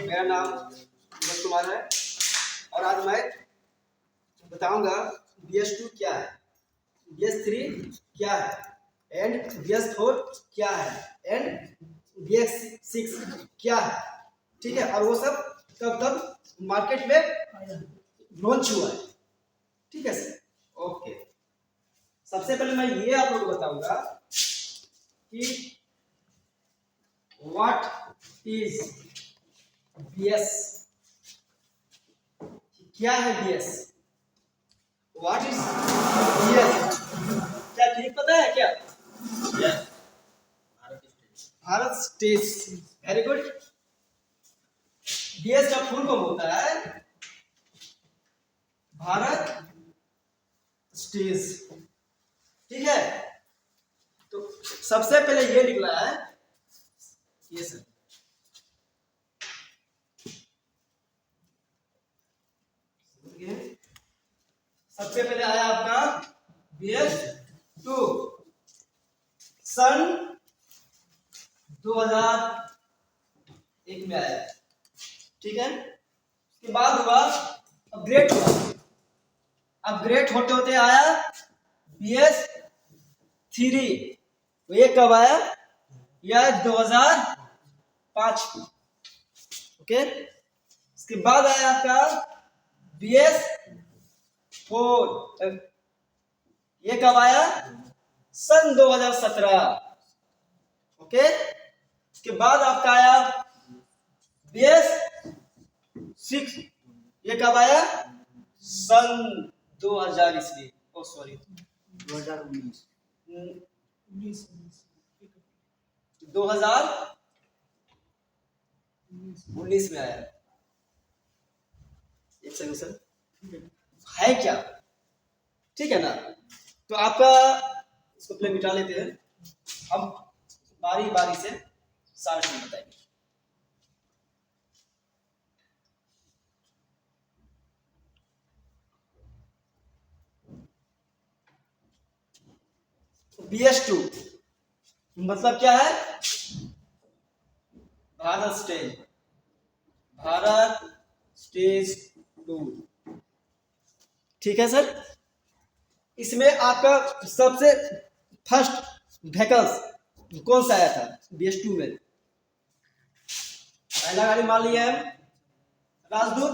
मेरा नाम विनोद कुमार है और आज मैं बताऊंगा BS2 क्या है, BS3 क्या है एंड BS4 क्या है एंड BS6 क्या है। ठीक है, और वो सब कब कब मार्केट में लॉन्च हुआ है। ठीक है सर, ओके। सबसे पहले मैं ये आप लोगों को बताऊंगा कि व्हाट इज BS, क्या है BS, व्हाट इज BS। क्या ठीक पता है क्या? Yes. Bharat stage, very good. BS का फुल फॉर्म होता है भारत स्टेज। ठीक है, तो सबसे पहले ये निकला है ये सर, सबसे पहले आया आपका BS2 सन 2001 में आया। ठीक है, उसके बाद हुआ अपग्रेड हुआ, अपग्रेड होते होते आया BS3। ये कब आया? यह 2005। ओके, इसके बाद आया आपका BS4। ये कब आया? सन 2017। ओके, इसके बाद आपका आया BS6। ये कब आया? सन 2000 ईस्वी, ओ सॉरी 2019 2019 में आया। एक सेकंड सर, है क्या? ठीक है ना, तो आपका इसको पहले मिटा लेते हैं, हम बारी बारी से सारा चीज बताएंगे। BS2 मतलब क्या है? Bharat stage, Bharat stage 2। ठीक है सर, इसमें आपका सबसे फर्स्ट व्हीकल्स कौन सा आया था BS2 में? पहला गाड़ी मान लिया है राजदूत,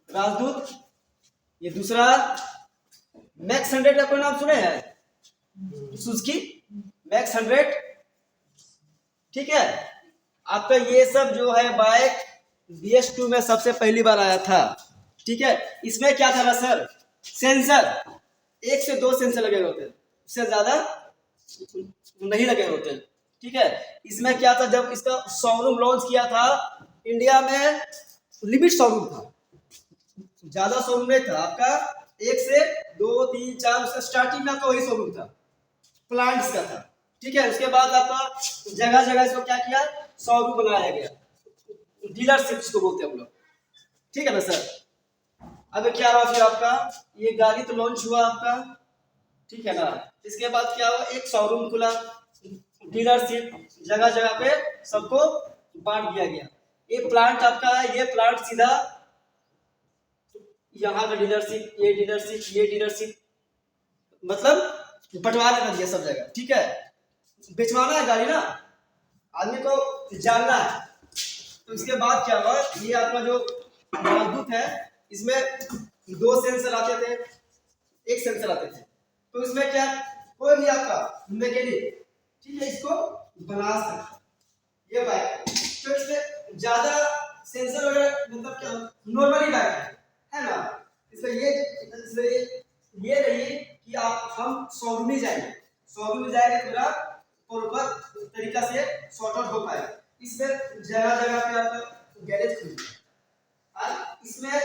राजदूत। ये दूसरा मैक्स 100 का कोई नाम सुने हैं? Suzuki max 100। ठीक है, आपका ये सब जो है बाइक BS2 में सबसे पहली बार आया था। ठीक है, इसमें क्या था ना सर, सेंसर 1 से 2 सेंसर लगे होते हैं, उससे ज्यादा नहीं लगे होते। ठीक है, इसमें क्या था, जब इसका शोरूम लॉन्च किया था इंडिया में, लिमिट शोरूम था, ज्यादा शोरूम नहीं था आपका। 1 से 2 3 4 उसका स्टार्टिंग में आपका वही शोरूम था, प्लांट्स का था। ठीक है, उसके बाद आपका जगह जगह इसको क्या किया, शोरूम बनाया गया, डीलरशिप जिसको बोलते हैं हम लोग। ठीक है ना सर, अब क्या हुआ फिर आपका, ये गाड़ी तो लॉन्च हुआ आपका। ठीक है ना, इसके बाद क्या हुआ, एक शोरूम खुला, डीलरशिप जगह जगह पे सबको बांट दिया गया। ये प्लांट आपका है, ये प्लांट सीधा यहाँ का डीलरशिप, ये डीलरशिप, ये डीलरशिप, मतलब बंटवारा कर दिया सब जगह। ठीक है, बेचवाना है गाड़ी ना, आदमी को जानना है। तो इसके बाद क्या हुआ, ये आपका जो राजदूत है, इसमें 2 सेंसर आते थे, 1 सेंसर आते थे। तो इसमें क्या, कोई भी आपका मैकेनिक, ठीक है, इसको बना सकता है ये बाइक। तो इसमें ज्यादा सेंसर वगैरह मतलब क्या, नॉर्मली बाइक है ना। इसमें ये नहीं कि आप हम शोरूम में जाएंगे, शोरूम में जाएंगे पूरा प्रॉपर तरीका से सॉर्ट आउट हो पाएगा। इसमें जगह जगह पे आपका गैरेज खुल और इसमें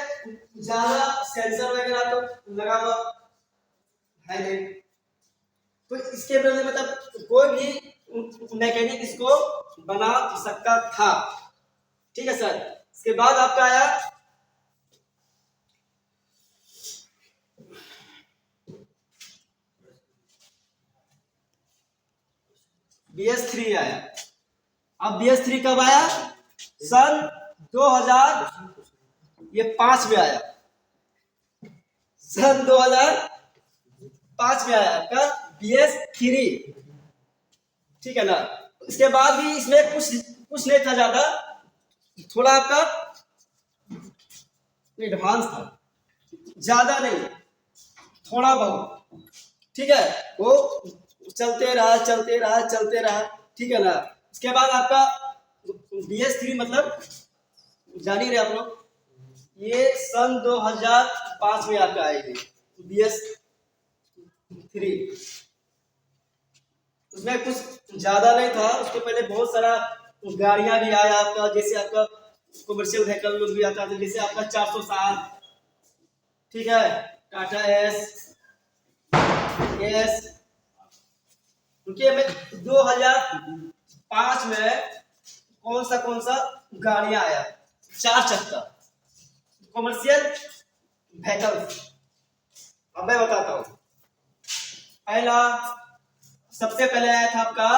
ज्यादा सेंसर वगैरह तो लगा हुआ है नहीं। तो इसके बदले मतलब कोई भी मैकेनिक इसको बना सकता था। ठीक है सर, इसके बाद आपका आया BS3 आया। अब BS3 कब आया? सन 2005 में आया। सन 2005 में आया आपका BS3, ठीक है ना। इसके बाद भी इसमें कुछ नहीं था ज्यादा, थोड़ा आपका एडवांस था, ज्यादा नहीं, थोड़ा बहुत, ठीक है। वो चलते रहा, ठीक है ना। इसके बाद आपका BS3 मतलब जान ही रहे आप लोग, ये सन 2005 में आपका आएगी BS3। उसमें कुछ ज्यादा नहीं था, उसके पहले बहुत सारा गाड़ियां भी आया आपका, जैसे आपका कमर्शियल व्हीकल भी आता था, जैसे आपका 407, ठीक है, टाटा एस, क्योंकि हमें 2005 में कौन सा गाड़ियां आया, 4 चक्का कमर्शियल व्हीकल। अब मैं बताता हूं, पहला सबसे पहले आया था आपका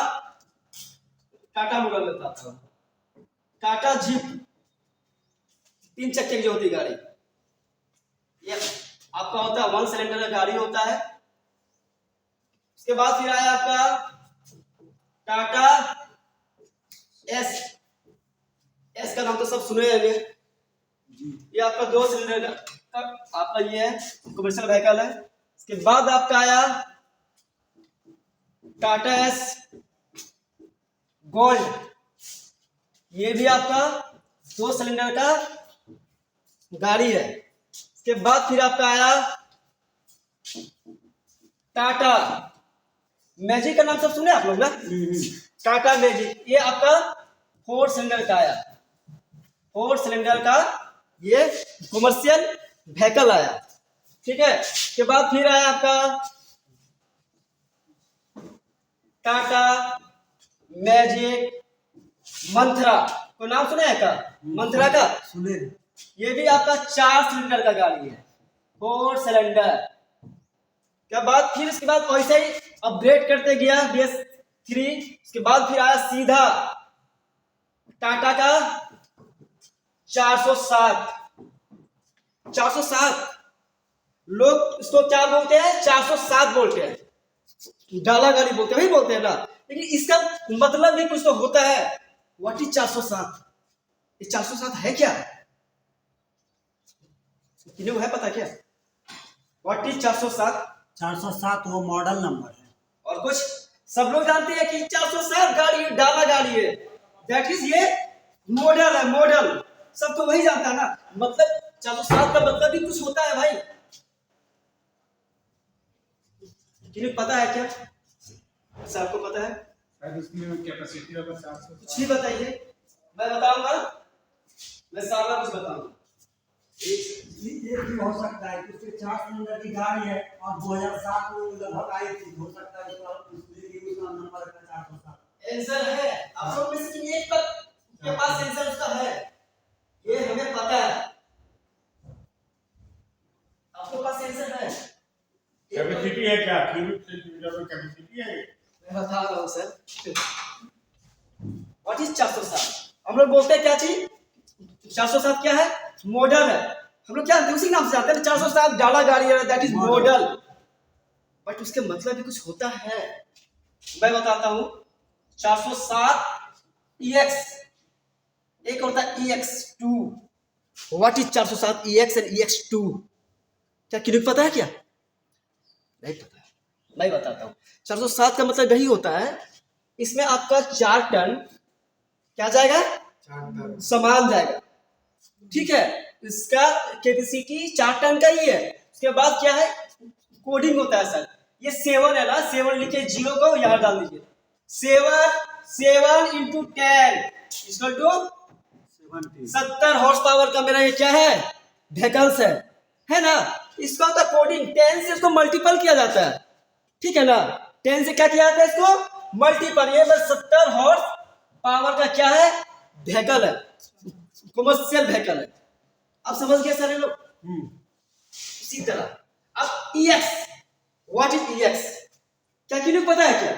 टाटा मॉडल में था, टाटा जीप, 3 चक्के की जो होती गाड़ी, ये आपका होता है 1 सिलेंडर का गाड़ी होता है। उसके बाद फिर आया आपका टाटा एस का नाम तो सब सुने होंगे, ये आपका 2 सिलेंडर का आपका ये है, कमर्शियल व्हीकल है। इसके बाद आपका आया टाटा एस गोल्ड, ये भी आपका 2 सिलेंडर का गाड़ी है। इसके बाद फिर आपका आया टाटा मैजिक, का नाम सब सुने आप लोग ना, टाटा मैजिक, ये आपका 4 सिलेंडर का आया, 4 सिलेंडर का ये कमर्शियल व्हीकल आया, ठीक है। इसके बाद फिर आया आपका टाटा मैजिक मंथरा, को नाम सुना है का मंथरा का? सुने। ये भी आपका 4 सिलेंडर का गाड़ी है, 4 सिलेंडर। क्या बात, फिर इसके बाद वैसे ही अपग्रेड करते गया BS3। इसके बाद फिर आया सीधा टाटा का 407 लोग इसको क्या बोलते हैं, 407 बोलते हैं, डाला गाड़ी बोलते हैं, वही बोलते हैं ना, लेकिन इसका मतलब भी कुछ तो होता है। What is 407? ये 407 है क्या, किन्हीं को है पता क्या? What is 407? 407 वो मॉडल नंबर है, और कुछ सब लोग जानते हैं कि 407 गाड़ी डाला गाड़ी है, दैट इज ये मॉडल है, मॉडल, सब तो वही जानता है ना। मतलब 407 का मतलब भी कुछ होता है भाई, किन्हीं पता है क्या? सर आपको पता है? इसमें कैपेसिटी होगा 700। कुछ ही बताइए, मैं बताऊंगा, मैं सारा कुछ बताऊंगा। ये भी हो सकता है कि उसके 4 सिलेंडर की गाड़ी है और 2007 में लगभग आई थी, हो सकता है उसका नंबर है 407। आंसर है आप लोग में से किसी एक के पास आंसर उसका है, ये हमें पता है, आपके पास आंसर है। कैपेसिटी है क्या? क्यूबिक सेंटीमीटर में कैपेसिटी है? मैं बता रहा हूं सर। What is 407? हम लोग बोलते हैं क्या चीज, 407 क्या है, मॉडल है, हम लोग क्या उसी नाम से जानते हैं, 407 डाला गाड़ी है, दैट इज मॉडल, बट उसके मतलब भी कुछ होता है। मैं बताता हूं, 407 EX, एक होता है EX2। What is 407 EX and EX2? क्या किन्हीं को पता है क्या? नहीं पता है, मैं बताता हूं। 407 का मतलब यही होता है, इसमें आपका 4 टन क्या जाएगा, सामान जाएगा, ठीक है। इसका कैपेसिटी 4 टन का ही है। उसके बाद क्या है, कोडिंग होता है सर, ये 7 है ना, 7 लिखे, 0 को यहां डाल दीजिए, 7 into 10 equal to 70 horsepower का मेरा ये क्या है, व्हीकल्स है ना। इसका होता है कोडिंग, 10 से इसको मल्टीपल किया जाता है, ठीक है ना, 10 से क्या किया जाता है, इसको मल्टीपल। ये 70 हॉर्स पावर का क्या है, व्हीकल है, कमर्शियल व्हीकल है। आप समझ गए सारे लोग? इसी तरह अब EX, व्हाट इज EX? क्या किन्हीं को पता है क्या?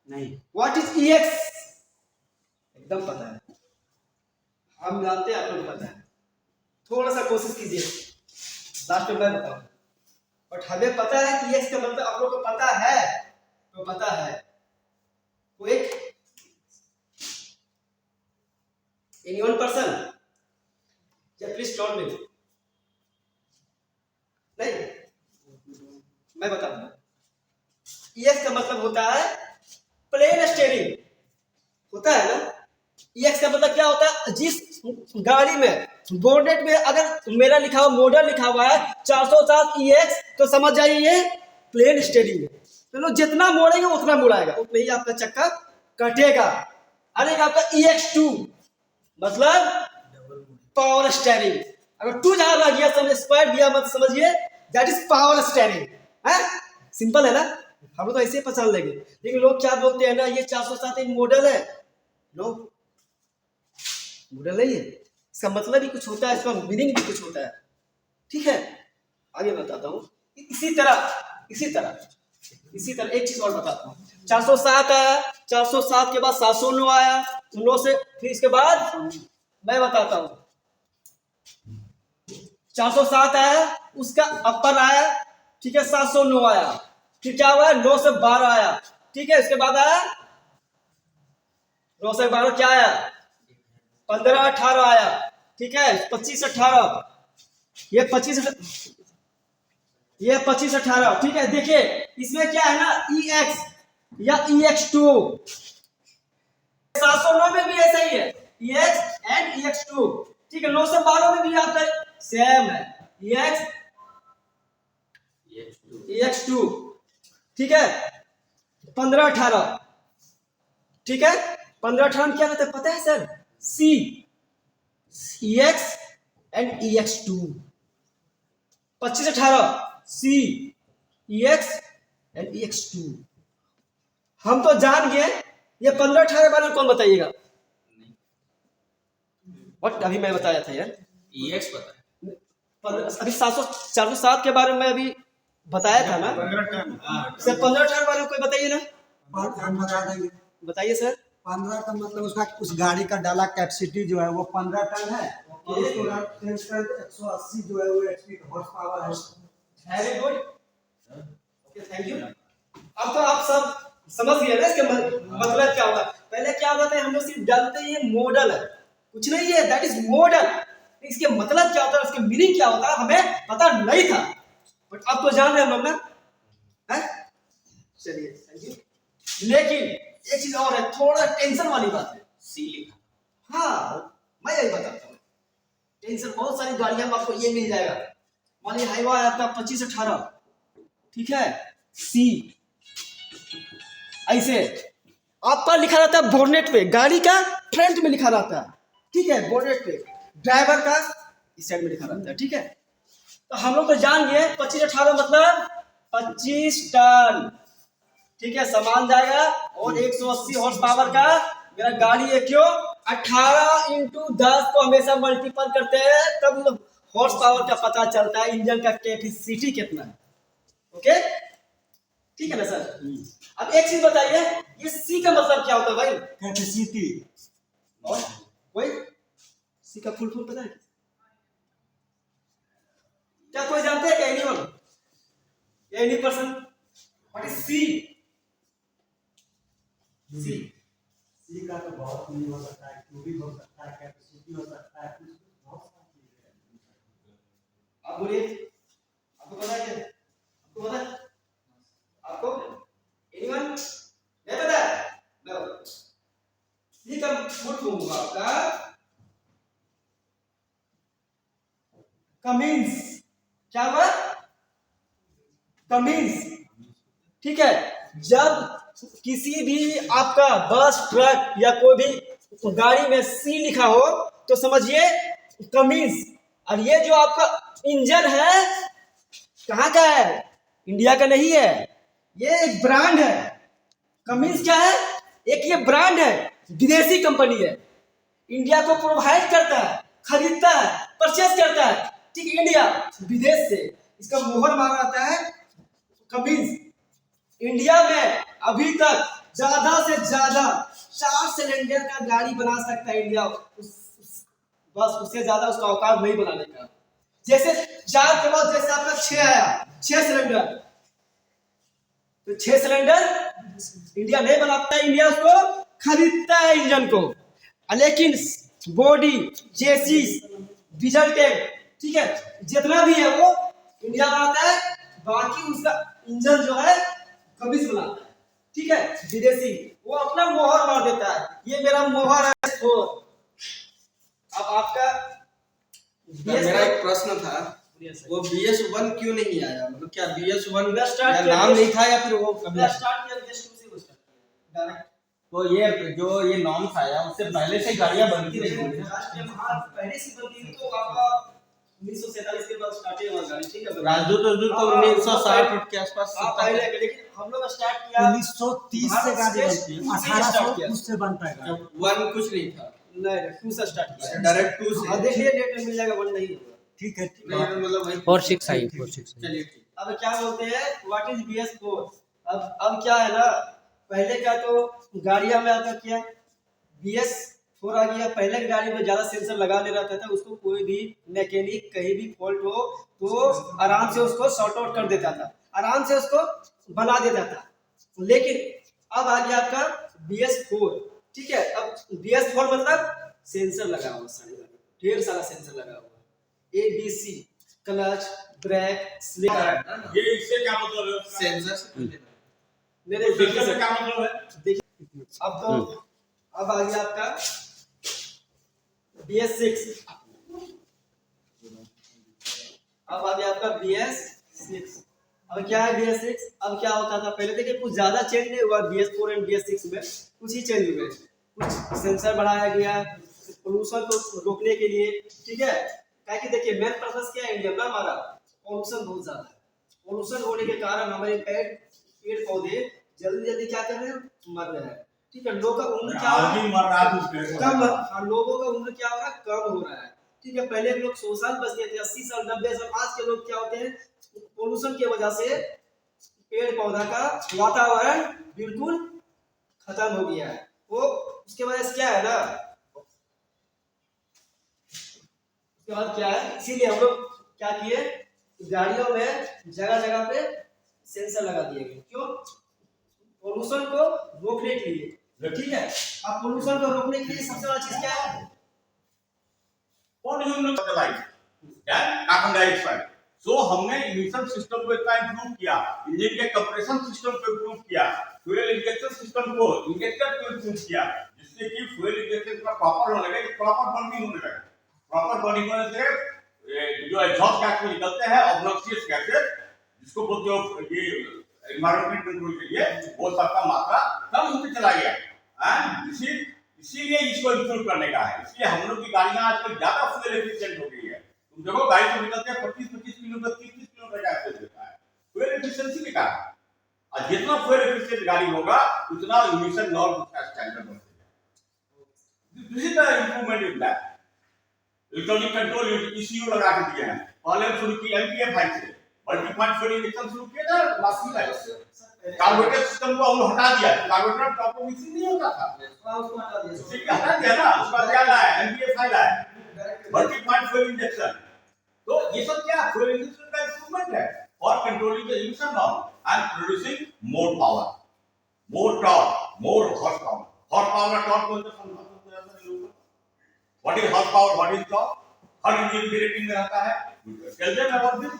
नहीं। What is EX? एकदम पता है, हम जानते हैं, आप लोग पता है। थोड़ा सा कोशिश कीजिए, लास्ट में मैं बताऊँ। बट हमें पता है कि एक्स का मतलब आप लोग को पता है, तो पता है। क्विक, एनीवन पर्सन, या प्लीज टॉल मी। नहीं, मैं बता दूं। एक्स का मतलब होता है प्लेन स्टीयरिंग, होता है ना। एक्स का मतलब क्या होता है, जिस गाड़ी में बोनेट में अगर मेरा लिखा हुआ मॉडल लिखा हुआ है 407 EX, तो समझ जाइए ये प्लेन स्टीयरिंग है। तो लोग जितना मोड़ेंगे उतना मुड़ाएगा, उतना ही आपका चक्का कटेगा। अरे आपका EX2 मतलब पावर स्टीयरिंग। अगर 2 जहां लग गया, समझ स्क्वायर दिया मत समझिए, दैट इज पावर स्टीयरिंग है। सिंपल है ना, हम लोग तो ऐसे ही पहचान लेंगे। लेकिन लोग क्या बोलते हैं ना, ये 407 एक मॉडल है। नो, मॉडल नहीं है, इसका मतलब ही कुछ होता है, इसका मीनिंग भी कुछ होता है। ठीक है, आगे बताता हूँ। इसी तरह एक चीज और बताता हूँ। 407 आया, 407 के बाद 709 आया, 9 से फिर इसके बाद मैं बताता हूँ। 407 आया, उसका अपर आया, ठीक है, 709 आया, फिर क्या हुआ, 9 से 12 आया, ठीक है, इसके बाद आया 9 से 12 क्या आया, 15 18 आया, ठीक है, 25 18, ये 25 18, ठीक है। देखिए इसमें क्या है ना, EX या EX2, 709 में भी ऐसा ही है, EX एंड EX2, ठीक है। 9 से 12 में भी आपका सेम है, EX EX2, ठीक है। 15 18, ठीक है, 15 18 में क्या होता है पता है sir, C EX and EX2। 25 18 C EX and EX2। हम तो जान गए, ये 15 18 के बारे में कौन बताइएगा? व्हाट अभी मैं बताया था यार, EX पता है। अभी 407 के बारे में अभी बताया था ना 15 टन। सर। 15 18 के बारे में कोई बताइए ना, हम बता देंगे। बताइए सर। 15 का मतलब उसका उस गाड़ी का डाला कैपेसिटी जो है वो 15 टन है, और उसको 180 जो है वो HP हॉर्स पावर है। Very good, okay, thank you. अब तो आप सब समझ गए ना इसके मतलब क्या होता है। पहले क्या होता था, हम लोग सिर्फ जानते हैं ये मॉडल है, कुछ नहीं है, दैट इज मॉडल। इसके मतलब क्या होता है, इसके मीनिंग क्या होता है, हमें पता नहीं था, बट अब तो जान रहे हैं हम लोग ना, है। चलिए, थैंक यू। लेकिन एक चीज और है, थोड़ा टेंशन वाली बात है। C लिखा। हाँ, मैं यही बताता हूँ। टेंशन, बहुत सारी गाड़ियां में आपको ये मिल जाएगा। मान लीजिए हाईवा है आपका 25 18, ठीक है, C ऐसे आपका लिखा रहता है बोनेट पे, गाड़ी का फ्रंट में लिखा रहता है, ठीक है, बोनेट पे। ड्राइवर का इस साइड में लिखा रहता है, ठीक है। तो हम लोग तो जान गए 25 18 मतलब 25 टन, ठीक है, सामान जाएगा। और 180 हॉर्स पावर का मेरा गाड़ी है, क्यों 18 × 10 को हमेशा मल्टीपल करते हैं, तब हॉर्स पावर का पता चलता है, इंजन का कैपेसिटी कितना है। ओके, ठीक है ना सर। अब एक चीज बताइए, ये C का मतलब क्या होता है भाई? कैपेसिटी। और कोई C का फुल फॉर्म पता है क्या? कोई जानते हैं क्या? Anyone, any person, what is C? C का तो बहुत नहीं हो सकता है, क्यूबिक हो सकता है, कैपेसिटी हो सकता है, बहुत सारी चीजें हैं। आप बोलिए, आपको पता है क्या? आपको पता है? आपको एनीवन नहीं पता है? मैं बताऊं। C का फुल फॉर्म होगा आपका कमिंस। क्या हुआ? कमिंस, ठीक है। जब किसी भी आपका बस ट्रक या कोई भी गाड़ी में C लिखा हो तो समझिए कमिंस। और ये जो आपका इंजन है कहाँ का है? इंडिया का नहीं है, ये एक ब्रांड है। कमिंस क्या है? एक ये ब्रांड है, विदेशी कंपनी है, इंडिया को प्रोवाइड करता है, खरीदता है, परचेस करता है, ठीक। इंडिया विदेश से इसका मोहर मारा जाता है कमिंस। इंडिया में अभी तक ज्यादा से ज्यादा 4 सिलेंडर का गाड़ी बना सकता है इंडिया, बस उससे ज्यादा उसका औकात नहीं बनाने का। जैसे 4 के बाद जैसे आपका 6 आया, 6 सिलेंडर, तो 6 सिलेंडर इंडिया नहीं बनाता है, इंडिया उसको खरीदता है इंजन को। लेकिन बॉडी, चेसिस, डीजल टैंक, ठीक है, जितना भी है वो इंडिया बनाता है, बाकी उसका इंजन जो है कभी से बनाता है, ठीक है, विदेशी वो अपना मोहर मार देता है, ये मेरा मोहर है फोर। अब आपका मेरा एक प्रश्न था, वो BS1 क्यों नहीं आया? मतलब क्या BS1 का स्टार्ट नाम नहीं था या फिर वो कभी स्टार्ट किया BS2 से, वो स्टार्ट किया डायरेक्ट। तो ये जो ये नॉर्म्स आया उससे पहले से गाड़ियां बनती रही थी। पहले से बनती थी, तो आपका 1947 के बाद स्टार्ट हुआ गाड़ी, ठीक है। राजदूत तो 1960 के आसपास पहले, लेकिन हम लोग स्टार्ट किया 1930 से गाड़ी बनती है, 1800 से बनता है गाड़ी। 1 कुछ नहीं था, नहीं 2 से स्टार्ट किया, डायरेक्ट 2 से। देखिए डेट में मिल जाएगा, 1 नहीं होगा। ठीक है, नहीं मतलब वही 4-6 आई, 4-6 चलिए ठीक। अब क्या बोलते हैं, व्हाट इज BS4? अब क्या है ना, पहले का तो गाड़ियां में आता क्या, BS4 आ गया। पहले की गाड़ी में ज्यादा सेंसर लगा ले रहता था, उसको कोई भी मैकेनिक कहीं भी फॉल्ट हो तो आराम से उसको सॉर्ट आउट कर देता था, आराम से उसको बना देता था। लेकिन अब आ गया आपका BS4, ठीक है। अब BS4 मतलब सेंसर लगा हुआ, ढेर सारा सेंसर लगा हुआ, ABC, क्लच, ब्रेक, स्लिप। ये इससे क्या मतलब है? सेंसर से मेरे सेंसर से क्या मतलब है? देखिए अब आ गया आपका BS6, अब आ गया आपका BS6। अब क्या है BS6? अब क्या होता था पहले, देखिए कुछ ज्यादा चेंज नहीं हुआ BS4 और BS6 में, कुछ ही चेंज हुए, कुछ सेंसर बढ़ाया गया पोल्यूशन को रोकने के लिए, ठीक है। क्या कि देखिए मेन पर्पस क्या है इंडिया में, हमारा पोल्यूशन बहुत ज्यादा है। पोल्यूशन होने के कारण हमारे पेड़ पौधे जल्दी जल्दी क्या कर रहे हैं, मर रहे हैं, ठीक है। लोगों का उम्र क्या हो रहा आदमी है, मर रहा है उसके कम, लोगों का उम्र क्या हो रहा है, कम हो रहा है, ठीक है। पहले के लोग 100 साल बचते थे, 80 साल, 90 साल। आज के लोग क्या होते हैं, पोल्यूशन की वजह से पेड़ पौधा का वातावरण बिल्कुल खत्म हो गया है। वो उसके वजह से क्या है ना, उसके बाद क्या है, इसीलिए हम लोग क्या किए, गाड़ियों में जगह जगह पे सेंसर लगा दिए गए, क्यों, पोल्यूशन को रोकने के लिए, ठीक है। अब पोल्यूशन को रोकने के लिए सबसे बड़ा चीज क्या है, What do you know about the light? क्या? Carbon dioxide. सो हमने इमिशन सिस्टम को इतना इंप्रूव किया, इंजन के कंप्रेशन सिस्टम को इंप्रूव किया, फ्यूल इंजेक्शन सिस्टम को इंजेक्टर को इंप्रूव किया, जिससे कि फ्यूल इंजेक्शन का प्रॉपर होने लगे, प्रॉपर बर्निंग होने लगे। प्रॉपर बर्निंग होने से जो एग्जॉस्ट गैस निकलते हैं, ऑब्नॉक्सियस गैसेस, जिसको बोलते हो ये एनवायरमेंट कंट्रोल के लिए, वो सबका मात्रा कम होते चला गया। इसीलिए इसको इंप्रूव करने का है। इसलिए हम लोग की गाड़ियां आजकल ज्यादा फ्यूल एफिशिएंट हो गई है। तुम देखो गाड़ी से निकलते हैं 25-25 किलोमीटर, 30-30 किलोमीटर का एवरेज देता है, फ्यूल एफिशिएंसी के कारण। और जितना फ्यूल एफिशिएंट गाड़ी होगा उतना इमिशन नॉर्म का स्टैंडर्ड बढ़ेगा। This is the improvement in that. Electronic control ECU लगा के दिए हैं। पहले हम शुरू की MPF5 से, मल्टी पॉइंट फ्यूल इंजेक्शन शुरू किया था लास्ट ईयर। कार्बोरेटर सिस्टम को हम हटा दिया, कार्बोरेटर टॉप को मिक्सिंग नहीं होता था, उसको हटा दिया, उसी का हटा दिया ना। उसका क्या लाया, MPF5 लाया, मल्टी पॉइंट फ्यूल इंजेक्शन। तो ये सब क्या फ्यूल इंजेक्शन का इंस्ट्रूमेंट है for controlling the emission norm and producing more power, more torque, more horsepower. Horsepower और टॉर्क को समझो। What is horsepower, what is torque, हर इंजन की रेटिंग में रहता है। Tell them about this.